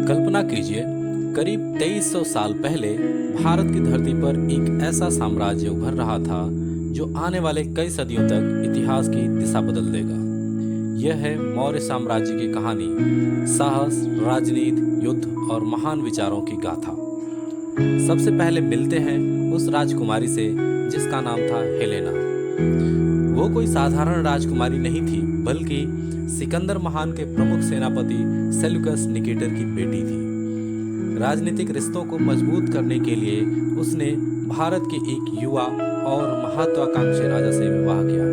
कल्पना कीजिए, करीब 2300 साल पहले भारत की धरती पर एक ऐसा साम्राज्य उभर रहा था जो आने वाले कई सदियों तक इतिहास की दिशा बदल देगा। यह है मौर्य साम्राज्य की कहानी, साहस, राजनीति, युद्ध और महान विचारों की गाथा। सबसे पहले मिलते हैं उस राजकुमारी से जिसका नाम था हेलेना। वो कोई साधारण राजकुमारी नहीं थी, बल्कि सिकंदर महान के प्रमुख सेनापति सेल्यूकस निकेटर की बेटी थी। राजनीतिक रिश्तों को मजबूत करने के लिए उसने भारत के एक युवा और महत्वाकांक्षी राजा से विवाह किया।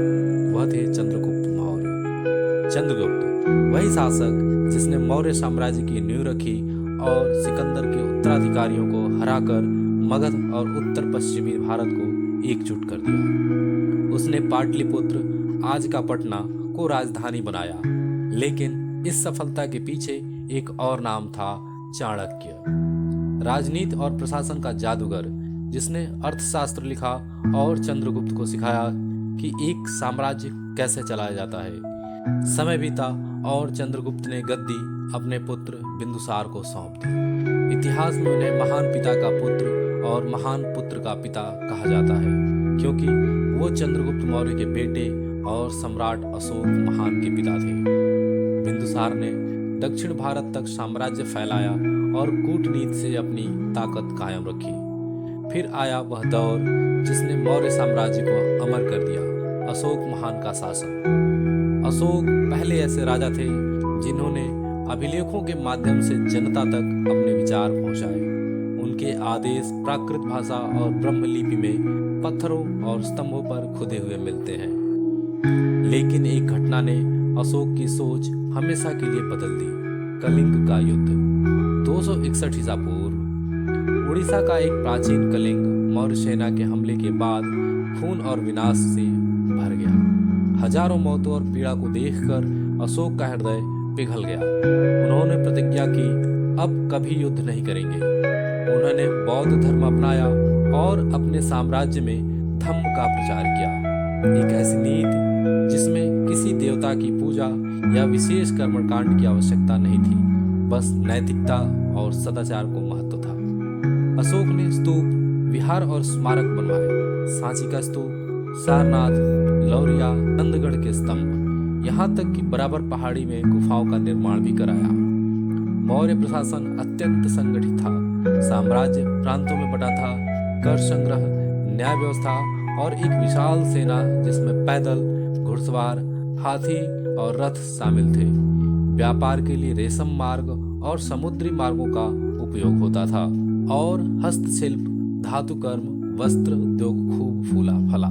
वह थे चंद्रगुप्त मौर्य। चंद्रगुप्त वही शासक जिसने मौर्य साम्राज्य की नींव रखी और सिकंदर के उत्तराधिकारियों को हराकर मगध और उत्तर पश्चिमी भारत को एकजुट कर दिया। उसने पाटलिपुत्र, आज का पटना, को राजधानी बनाया। लेकिन इस सफलता के पीछे एक और नाम था, चाणक्य, राजनीति और प्रशासन का जादूगर, जिसने अर्थशास्त्र लिखा और चंद्रगुप्त को सिखाया कि एक साम्राज्य कैसे चलाया जाता है। समय बीता और चंद्रगुप्त ने गद्दी अपने पुत्र बिंदुसार को सौंप दी। इतिहास में उन्हें महान पिता का पुत्र और महान पुत्र का पिता कहा जाता है, क्योंकि वो चंद्रगुप्त मौर्य के बेटे और सम्राट अशोक महान के पिता थे। बिंदुसार ने दक्षिण भारत तक साम्राज्य फैलाया और कूटनीति से अपनी ताकत कायम रखी। फिर आया वह दौर जिसने मौर्य साम्राज्य को अमर कर दिया, अशोक महान का शासन। अशोक पहले ऐसे राजा थे जिन्होंने अभिलेखों के माध्यम से जनता तक अपने विचार पहुंचाए। उनके आदेश प्राकृत भाषा और ब्रह्मलिपि में पत्थरों और स्तंभों पर खुदे हुए मिलते हैं। लेकिन एक घटना ने अशोक की सोच हमेशा के लिए बदल दी, कलिंग का युद्ध। 261 ईसा पूर्व उड़ीसा का एक प्राचीन कलिंग मौर्य सेना के हमले के बाद खून और विनाश से भर गया। हजारों मौतों और पीड़ा को देखकर अशोक का हृदय पिघल गया। उन्होंने प्रतिज्ञा की, अब कभी युद्ध नहीं करेंगे। उन्होंने बौद्ध धर्म अपनाया और अपने साम्राज्य में धम्म का प्रचार किया, एक ऐसी नीति जिसमें किसी देवता की पूजा या विशेष कर्मकांड की आवश्यकता नहीं थी, बस नैतिकता और सदाचार को महत्व था। अशोक ने स्तूप, विहार और स्मारक बनवाए, सांची का स्तूप, सारनाथ, लौरिया, नंदगढ़ के स्तंभ, यहाँ तक कि बराबर पहाड़ी में गुफाओं का निर्माण भी कराया। मौर्य प्रशासन अत्यंत संगठित था। साम्राज्य प्रांतों में बटा था। कर संग्रह, न्याय व्यवस्था और एक विशाल सेना जिसमें पैदल, घुड़सवार, हाथी और रथ शामिल थे। व्यापार के लिए रेशम मार्ग और समुद्री मार्गों का उपयोग होता था और हस्तशिल्प, धातुकर्म, वस्त्र उद्योग खूब फूला फला।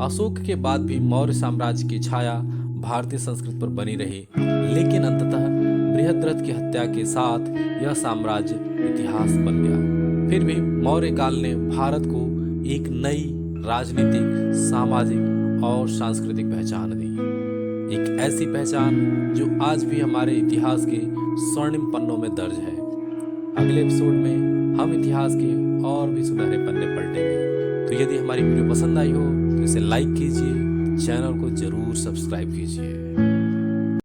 अशोक के बाद भी मौर्य साम्राज्य की छाया भारतीय संस्कृति पर बनी रही, लेकिन अंततः बृहद्रथ की हत्या के साथ यह साम्राज्य इतिहास बन गया। फिर भी मौर्य काल ने भारत को एक नई राजनीतिक, सामाजिक और सांस्कृतिक पहचान दी, एक ऐसी पहचान जो आज भी हमारे इतिहास के स्वर्णिम पन्नों में दर्ज है। अगले एपिसोड में हम इतिहास के और भी सुनहरे पन्ने पलटेंगे। तो यदि हमारी वीडियो पसंद आई हो तो इसे लाइक कीजिए, चैनल को जरूर सब्सक्राइब कीजिए।